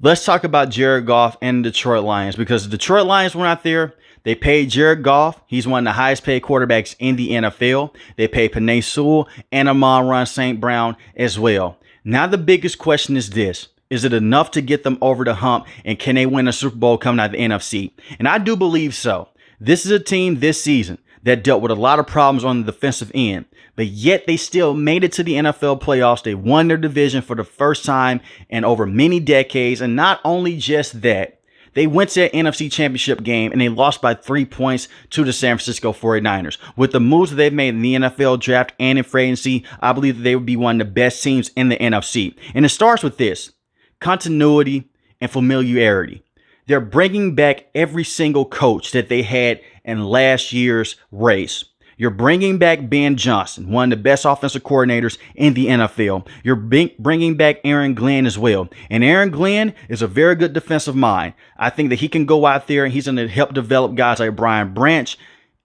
Let's talk about Jared Goff and the Detroit Lions, because the Detroit Lions went out there. They paid Jared Goff. He's one of the highest paid quarterbacks in the NFL. They paid Penei Sewell and Amon-Ra St. Brown as well. Now the biggest question is this. Is it enough to get them over the hump, and can they win a Super Bowl coming out of the NFC? And I do believe so. This is a team this season that dealt with a lot of problems on the defensive end, but yet they still made it to the NFL playoffs. They won their division for the first time in over many decades. And not only just that, they went to an NFC championship game and they lost by 3 points to the San Francisco 49ers. With the moves that they've made in the NFL draft and in free agency, I believe that they would be one of the best teams in the NFC. And it starts with this: continuity and familiarity. They're bringing back every single coach that they had in last year's race. You're bringing back Ben Johnson, one of the best offensive coordinators in the NFL. You're bringing back Aaron Glenn as well. And Aaron Glenn is a very good defensive mind. I think that he can go out there and he's going to help develop guys like Brian Branch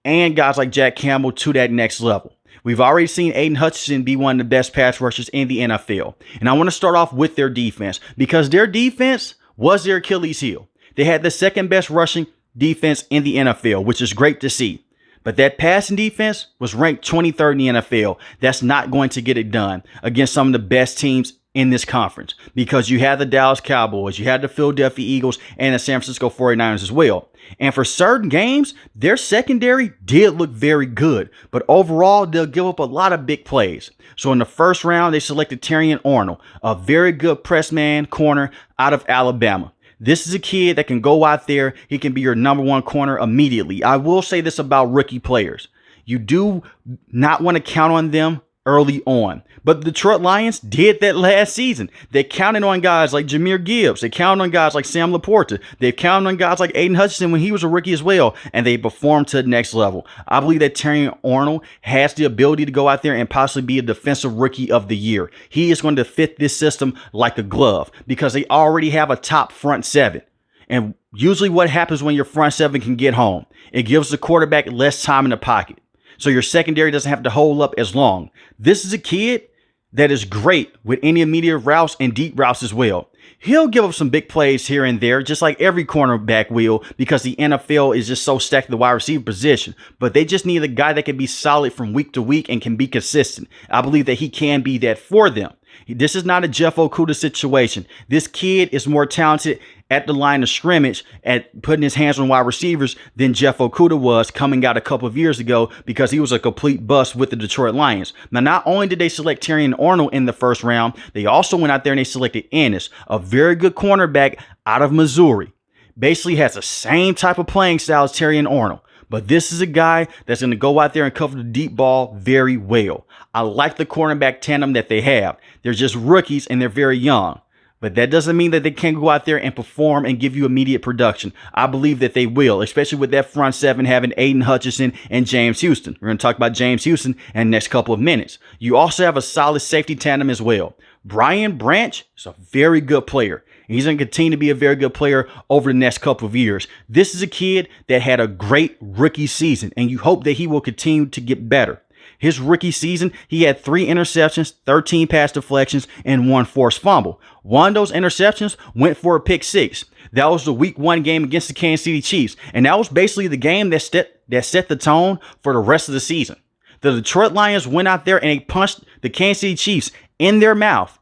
and guys like Jack Campbell to that next level. We've already seen Aiden Hutchinson be one of the best pass rushers in the NFL. And I want to start off with their defense, because their defense was their Achilles heel. They had the second best rushing defense in the NFL, which is great to see. But that passing defense was ranked 23rd in the NFL. That's not going to get it done against some of the best teams in this conference, because you had the Dallas Cowboys, you had the Philadelphia Eagles, and the San Francisco 49ers as well. And for certain games, their secondary did look very good, but overall, they'll give up a lot of big plays. So in the first round, they selected Terrion Arnold, a very good press man corner out of Alabama. This is a kid that can go out there. He can be your number one corner immediately. I will say this about rookie players. You do not want to count on them early on. But the Detroit Lions did that last season. They counted on guys like Jahmyr Gibbs. They counted on guys like Sam Laporta. They've counted on guys like Aiden Hutchinson when he was a rookie as well, and they performed to the next level. I believe that Terrion Arnold has the ability to go out there and possibly be a defensive rookie of the year. He is going to fit this system like a glove, because they already have a top front seven. And usually what happens when your front seven can get home, it gives the quarterback less time in the pocket, so your secondary doesn't have to hold up as long. This is a kid that is great with any immediate routes and deep routes as well. He'll give up some big plays here and there, just like every cornerback will, because the NFL is just so stacked at the wide receiver position. But they just need a guy that can be solid from week to week and can be consistent. I believe that he can be that for them. This is not a Jeff Okudah situation. This kid is more talented at the line of scrimmage at putting his hands on wide receivers than Jeff Okudah was coming out a couple of years ago, because he was a complete bust with the Detroit Lions. Now, not only did they select Terrion Arnold in the first round, they also went out there and they selected Ennis, a very good cornerback out of Missouri. Basically has the same type of playing style as Terrion Arnold. But this is a guy that's going to go out there and cover the deep ball very well. I like the cornerback tandem that they have. They're just rookies and they're very young. But that doesn't mean that they can't go out there and perform and give you immediate production. I believe that they will, especially with that front seven having Aiden Hutchinson and James Houston. We're going to talk about James Houston in the next couple of minutes. You also have a solid safety tandem as well. Brian Branch is a very good player. He's going to continue to be a very good player over the next couple of years. This is a kid that had a great rookie season, and you hope that he will continue to get better. His rookie season, he had 3 interceptions, 13 pass deflections, and 1 forced fumble. One of those interceptions went for a pick 6. That was the week 1 game against the Kansas City Chiefs, and that was basically the game that set the tone for the rest of the season. The Detroit Lions went out there and they punched the Kansas City Chiefs in their mouth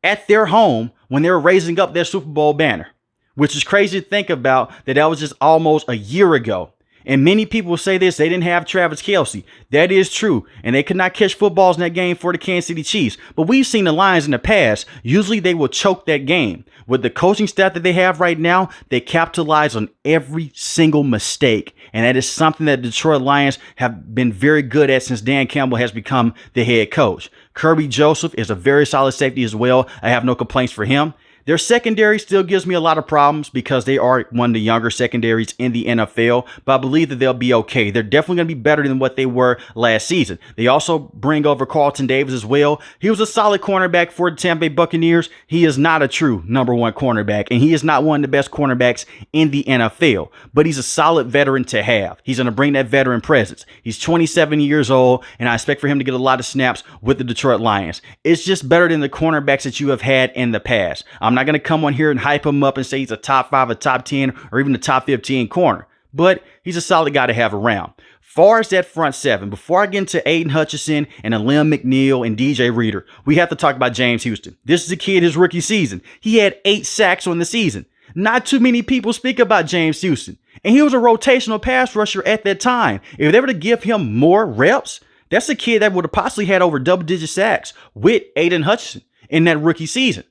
at their home when they were raising up their Super Bowl banner, which is crazy to think about, that was just almost a year ago. And many people will say this: they didn't have Travis Kelce. That is true. And they could not catch footballs in that game for the Kansas City Chiefs. But we've seen the Lions in the past. Usually they will choke that game. With the coaching staff that they have right now, they capitalize on every single mistake. And that is something that the Detroit Lions have been very good at since Dan Campbell has become the head coach. Kirby Joseph is a very solid safety as well. I have no complaints for him. Their secondary still gives me a lot of problems because they are one of the younger secondaries in the NFL, but I believe that they'll be okay. They're definitely going to be better than what they were last season. They also bring over Carlton Davis as well. He was a solid cornerback for the Tampa Bay Buccaneers. He is not a true number one cornerback, and he is not one of the best cornerbacks in the NFL, but he's a solid veteran to have. He's going to bring that veteran presence. He's 27 years old, and I expect for him to get a lot of snaps with the Detroit Lions. It's just better than the cornerbacks that you have had in the past. I'm not going to come on here and hype him up and say he's a top 5, a top 10, or even a top 15 corner. But he's a solid guy to have around. Far as that front seven, before I get into Aiden Hutchinson and Liam McNeil and DJ Reader, we have to talk about James Houston. This is a kid his rookie season. He had 8 sacks on the season. Not too many people speak about James Houston. And he was a rotational pass rusher at that time. If they were to give him more reps, that's a kid that would have possibly had over double-digit sacks with Aiden Hutchinson in that rookie season.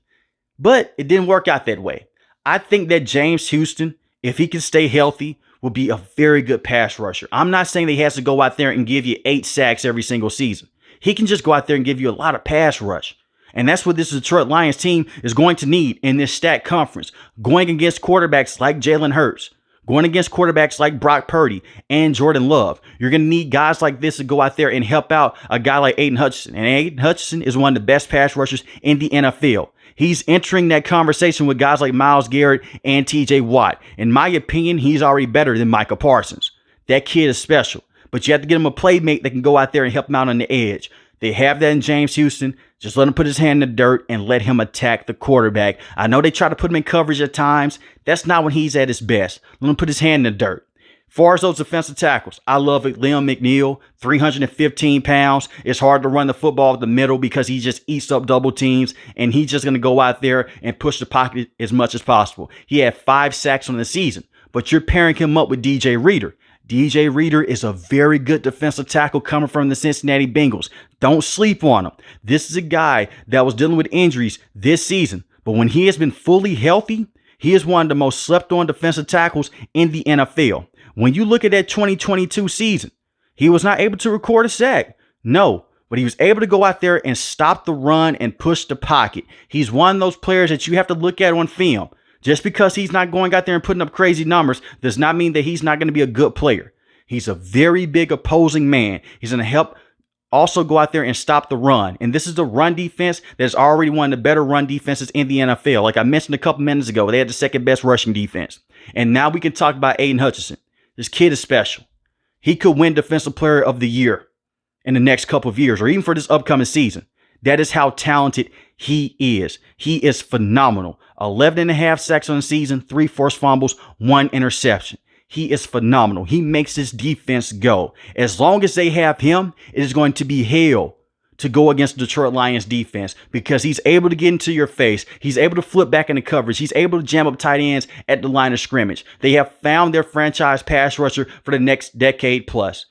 But it didn't work out that way. I think that James Houston, if he can stay healthy, will be a very good pass rusher. I'm not saying that he has to go out there and give you 8 sacks every single season. He can just go out there and give you a lot of pass rush. And that's what this Detroit Lions team is going to need in this stacked conference. Going against quarterbacks like Jalen Hurts, going against quarterbacks like Brock Purdy and Jordan Love. You're going to need guys like this to go out there and help out a guy like Aiden Hutchinson. And Aiden Hutchinson is one of the best pass rushers in the NFL. He's entering that conversation with guys like Myles Garrett and TJ Watt. In my opinion, he's already better than Micah Parsons. That kid is special, but you have to get him a playmate that can go out there and help him out on the edge. They have that in James Houston. Just let him put his hand in the dirt and let him attack the quarterback. I know they try to put him in coverage at times. That's not when he's at his best. Let him put his hand in the dirt. As far as those defensive tackles, I love it. Liam McNeil, 315 pounds. It's hard to run the football up the middle because he just eats up double teams, and he's just going to go out there and push the pocket as much as possible. He had 5 sacks on the season, but you're pairing him up with DJ Reader. DJ Reader is a very good defensive tackle coming from the Cincinnati Bengals. Don't sleep on him. This is a guy that was dealing with injuries this season, but when he has been fully healthy, he is one of the most slept on defensive tackles in the NFL. When you look at that 2022 season, he was not able to record a sack. No, but he was able to go out there and stop the run and push the pocket. He's one of those players that you have to look at on film. Just because he's not going out there and putting up crazy numbers does not mean that he's not going to be a good player. He's a very big opposing man. He's going to help also go out there and stop the run. And this is the run defense that's already one of the better run defenses in the NFL. Like I mentioned a couple minutes ago, they had the second best rushing defense. And now we can talk about Aiden Hutchinson. This kid is special. He could win Defensive Player of the Year in the next couple of years or even for this upcoming season. That is how talented he is. He is phenomenal. 11.5 sacks on the season, 3 forced fumbles, 1 interception. He is phenomenal. He makes this defense go. As long as they have him, it is going to be hell to go against the Detroit Lions defense because he's able to get into your face. He's able to flip back into coverage. He's able to jam up tight ends at the line of scrimmage. They have found their franchise pass rusher for the next decade plus.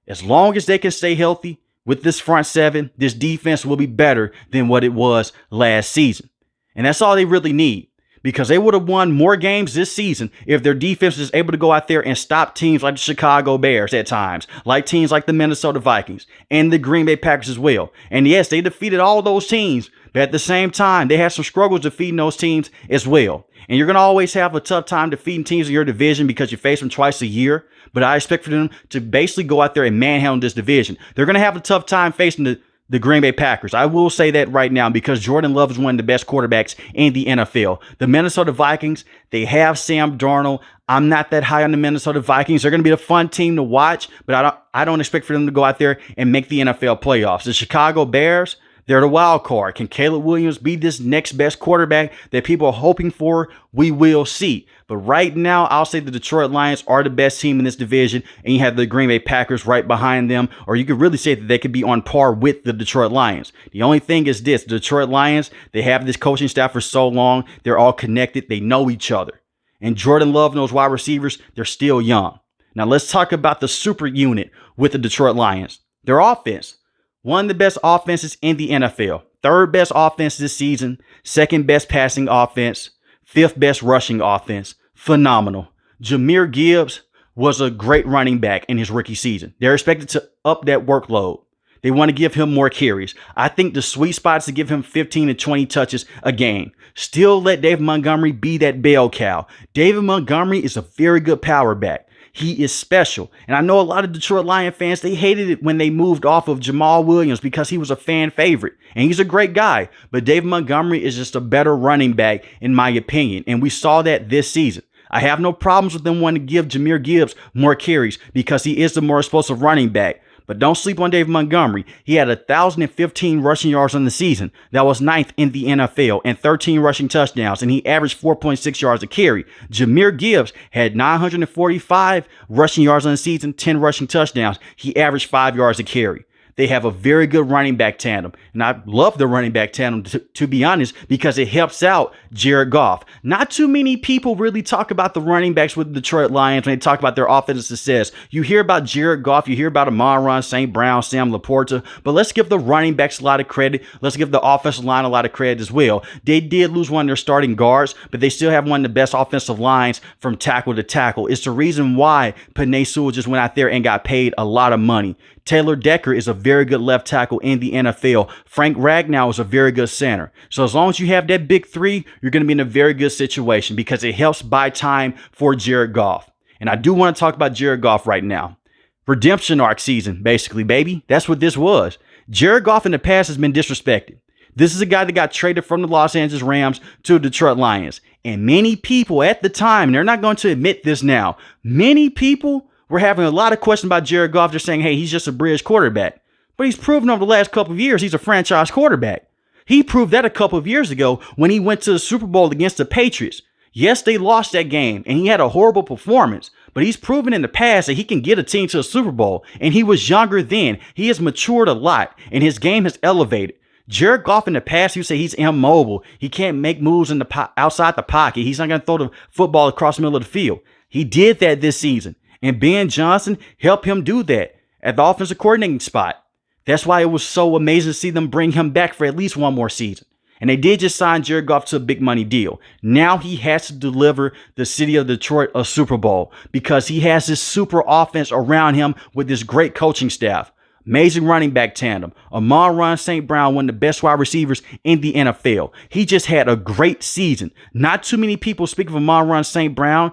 As long as they can stay healthy with this front seven, this defense will be better than what it was last season. And that's all they really need. Because they would have won more games this season if their defense is able to go out there and stop teams like the Chicago Bears at times, like teams like the Minnesota Vikings and the Green Bay Packers as well. And yes, they defeated all those teams, but at the same time, they had some struggles defeating those teams as well. And you're going to always have a tough time defeating teams in your division because you face them twice a year. But I expect for them to basically go out there and manhandle this division. They're going to have a tough time facing the Green Bay Packers. I will say that right now because Jordan Love is one of the best quarterbacks in the NFL. The Minnesota Vikings, they have Sam Darnold. I'm not that high on the Minnesota Vikings. They're going to be a fun team to watch, but I don't expect for them to go out there and make the NFL playoffs. The Chicago Bears, they're the wild card. Can Caleb Williams be this next best quarterback that people are hoping for? We will see. But right now, I'll say the Detroit Lions are the best team in this division, and you have the Green Bay Packers right behind them, or you could really say that they could be on par with the Detroit Lions. The only thing is this, the Detroit Lions, they have this coaching staff for so long. They're all connected. They know each other. And Jordan Love and those wide receivers, they're still young. Now, let's talk about the super unit with the Detroit Lions. Their offense. One of the best offenses in the NFL. 3rd best offense this season. 2nd best passing offense. 5th best rushing offense. Phenomenal. Jahmyr Gibbs was a great running back in his rookie season. They're expected to up that workload. They want to give him more carries. I think the sweet spot is to give him 15 to 20 touches a game. Still let David Montgomery be that bell cow. David Montgomery is a very good power back. He is special. And I know a lot of Detroit Lion fans, they hated it when they moved off of Jamal Williams because he was a fan favorite. And he's a great guy. But David Montgomery is just a better running back, in my opinion. And we saw that this season. I have no problems with them wanting to give Jahmyr Gibbs more carries because he is the more explosive running back. But don't sleep on David Montgomery. He had 1,015 rushing yards on the season. That was ninth in the NFL, and 13 rushing touchdowns, and he averaged 4.6 yards a carry. Jahmyr Gibbs had 945 rushing yards on the season, 10 rushing touchdowns. He averaged 5 yards a carry. They have a very good running back tandem. And I love the running back tandem, to be honest, because it helps out Jared Goff. Not too many people really talk about the running backs with the Detroit Lions when they talk about their offensive success. You hear about Jared Goff, you hear about Amon-Ra St. Brown, Sam Laporta, but let's give the running backs a lot of credit. Let's give the offensive line a lot of credit as well. They did lose one of their starting guards, but they still have one of the best offensive lines from tackle to tackle. It's the reason why Penei Sewell just went out there and got paid a lot of money. Taylor Decker is a very good left tackle in the NFL. Frank Ragnow is a very good center. So as long as you have that big three, you're going to be in a very good situation because it helps buy time for Jared Goff. And I do want to talk about Jared Goff right now. Redemption arc season, basically, baby. That's what this was. Jared Goff in the past has been disrespected. This is a guy that got traded from the Los Angeles Rams to the Detroit Lions. And many people at the time, and they're not going to admit this now, many people we're having a lot of questions about Jared Goff. Just saying, hey, he's just a bridge quarterback. But he's proven over the last couple of years he's a franchise quarterback. He proved that a couple of years ago when he went to the Super Bowl against the Patriots. Yes, they lost that game, and he had a horrible performance. But he's proven in the past that he can get a team to a Super Bowl. And he was younger then. He has matured a lot, and his game has elevated. Jared Goff in the past, you say he's immobile. He can't make moves in the outside the pocket. He's not going to throw the football across the middle of the field. He did that this season. And Ben Johnson helped him do that at the offensive coordinating spot. That's why it was so amazing to see them bring him back for at least one more season. And they did just sign Jared Goff to a big money deal. Now he has to deliver the city of Detroit a Super Bowl because he has this super offense around him with this great coaching staff. Amazing running back tandem. Amon-Ra St. Brown, one of the best wide receivers in the NFL. He just had a great season. Not too many people speak of Amon-Ra St. Brown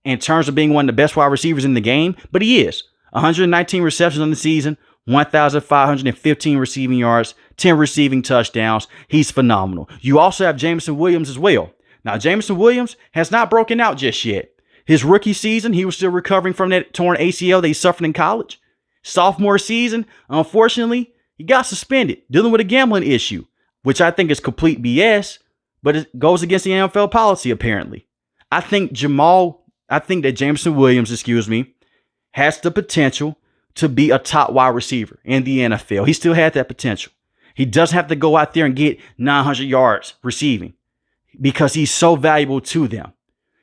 in terms of being one of the best wide receivers in the game, but he is. 119 receptions on the season, 1,515 receiving yards, 10 receiving touchdowns. He's phenomenal. You also have Jameson Williams as well. Now, Jameson Williams has not broken out just yet. His rookie season, he was still recovering from that torn ACL that he suffered in college. Sophomore season, unfortunately, he got suspended, dealing with a gambling issue, which I think is complete BS, but it goes against the NFL policy, apparently. I think that Jameson Williams, has the potential to be a top wide receiver in the NFL. He still had that potential. He doesn't have to go out there and get 900 yards receiving because he's so valuable to them.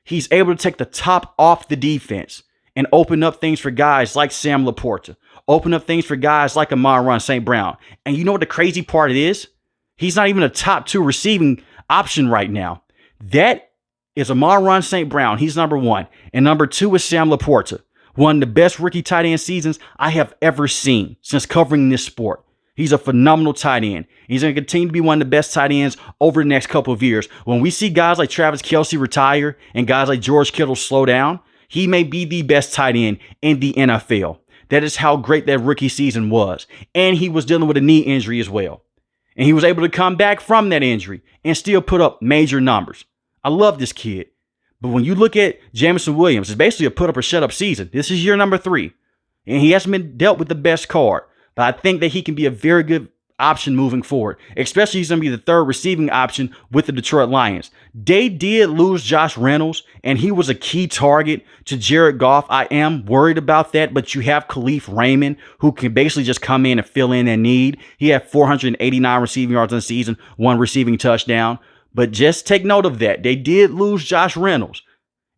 He's able to take the top off the defense and open up things for guys like Sam Laporta, open up things for guys like Amon-Ra St. Brown. And you know what the crazy part is? He's not even a top 2 receiving option right now. That is Amon-Ra St. Brown. He's number 1. And number 2 is Sam Laporta. One of the best rookie tight end seasons I have ever seen since covering this sport. He's a phenomenal tight end. He's going to continue to be one of the best tight ends over the next couple of years. When we see guys like Travis Kelce retire and guys like George Kittle slow down, he may be the best tight end in the NFL. That is how great that rookie season was. And he was dealing with a knee injury as well. And he was able to come back from that injury and still put up major numbers. I love this kid. But when you look at Jameson Williams, it's basically a put up or shut up season. This is year number 3. And he hasn't been dealt with the best card. But I think that he can be a very good option moving forward. Especially he's going to be the 3rd receiving option with the Detroit Lions. They did lose Josh Reynolds, and he was a key target to Jared Goff. I am worried about that, but you have Khalif Raymond, who can basically just come in and fill in that need. He had 489 receiving yards in the season, 1 receiving touchdown. But just take note of that. They did lose Josh Reynolds,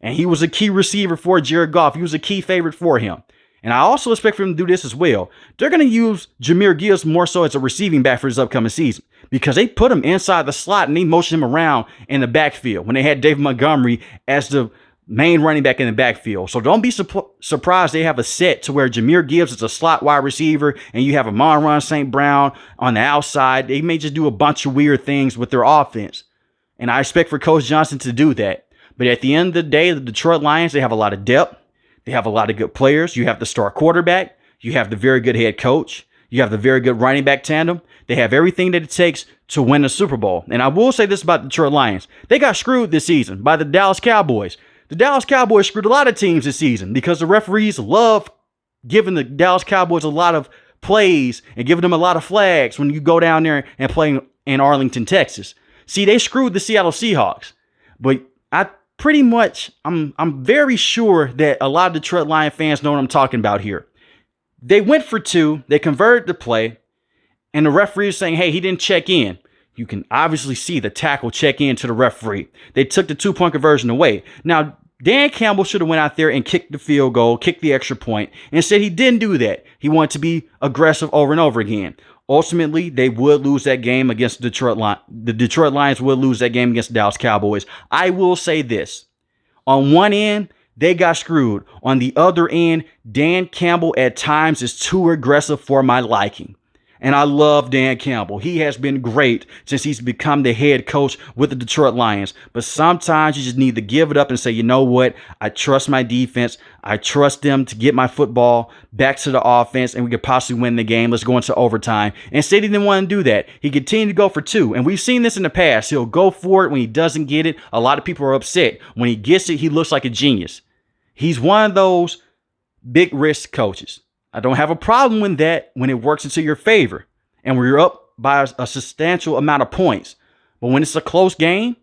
and he was a key receiver for Jared Goff. He was a key favorite for him. And I also expect for him to do this as well. They're going to use Jahmyr Gibbs more so as a receiving back for this upcoming season because they put him inside the slot and they motioned him around in the backfield when they had David Montgomery as the main running back in the backfield. So don't be surprised they have a set to where Jahmyr Gibbs is a slot wide receiver and you have Amon-Ra St. Brown on the outside. They may just do a bunch of weird things with their offense. And I expect for Coach Johnson to do that. But at the end of the day, the Detroit Lions, they have a lot of depth. They have a lot of good players. You have the star quarterback. You have the very good head coach. You have the very good running back tandem. They have everything that it takes to win a Super Bowl. And I will say this about the Detroit Lions. They got screwed this season by the Dallas Cowboys. The Dallas Cowboys screwed a lot of teams this season because the referees love giving the Dallas Cowboys a lot of plays and giving them a lot of flags when you go down there and play in Arlington, Texas. See, they screwed the Seattle Seahawks, but I'm very sure that a lot of Detroit Lion fans know what I'm talking about here. They went for 2, they converted the play, and the referee is saying, hey, he didn't check in. You can obviously see the tackle check in to the referee. They took the 2-point conversion away. Now, Dan Campbell should have went out there and kicked the field goal, kicked the extra point. Instead, he didn't do that. He wanted to be aggressive over and over again. Ultimately, they would lose that game against the Detroit Lions. The Detroit Lions would lose that game against the Dallas Cowboys. I will say this. On one end, they got screwed. On the other end, Dan Campbell at times is too aggressive for my liking. And I love Dan Campbell. He has been great since he's become the head coach with the Detroit Lions. But sometimes you just need to give it up and say, you know what? I trust my defense. I trust them to get my football back to the offense, and we could possibly win the game. Let's go into overtime. Instead, he didn't want to do that. He continued to go for 2. And we've seen this in the past. He'll go for it when he doesn't get it. A lot of people are upset. When he gets it, he looks like a genius. He's one of those big risk coaches. I don't have a problem with that when it works into your favor and when you're up by a substantial amount of points. But when it's a close game,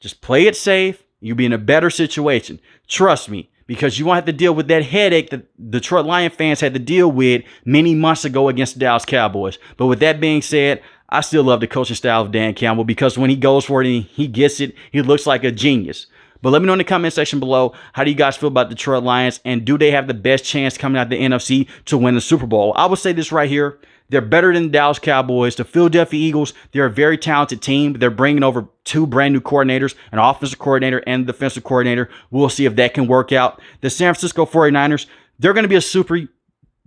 just play it safe. You'll be in a better situation. Trust me, because you won't have to deal with that headache that the Detroit Lion fans had to deal with many months ago against the Dallas Cowboys. But with that being said, I still love the coaching style of Dan Campbell because when he goes for it and he gets it, he looks like a genius. But let me know in the comment section below, how do you guys feel about the Detroit Lions, and do they have the best chance coming out of the NFC to win the Super Bowl? I would say this right here. They're better than the Dallas Cowboys. The Philadelphia Eagles, they're a very talented team. They're bringing over 2 brand new coordinators, an offensive coordinator and a defensive coordinator. We'll see if that can work out. The San Francisco 49ers, they're going to be a super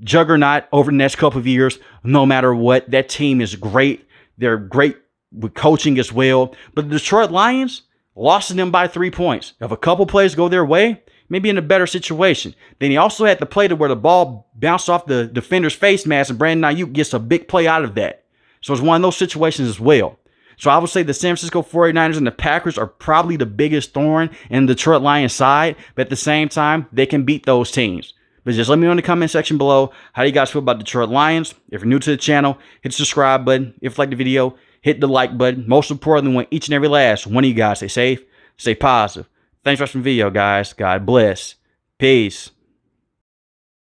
juggernaut over the next couple of years, no matter what. That team is great. They're great with coaching as well. But the Detroit Lions, lost to them by 3 points. If a couple plays go their way, maybe in a better situation. Then he also had the play to where the ball bounced off the defender's face mask, and Brandon Ayuk gets a big play out of that. So it's one of those situations as well. So I would say the San Francisco 49ers and the Packers are probably the biggest thorn in the Detroit Lions side, but at the same time, they can beat those teams. But just let me know in the comment section below, how do you guys feel about Detroit Lions? If you're new to the channel, hit the subscribe button. If you like the video, hit the like button. Most importantly, want each and every last one of you guys stay safe, stay positive. Thanks for watching the video, guys. God bless. Peace.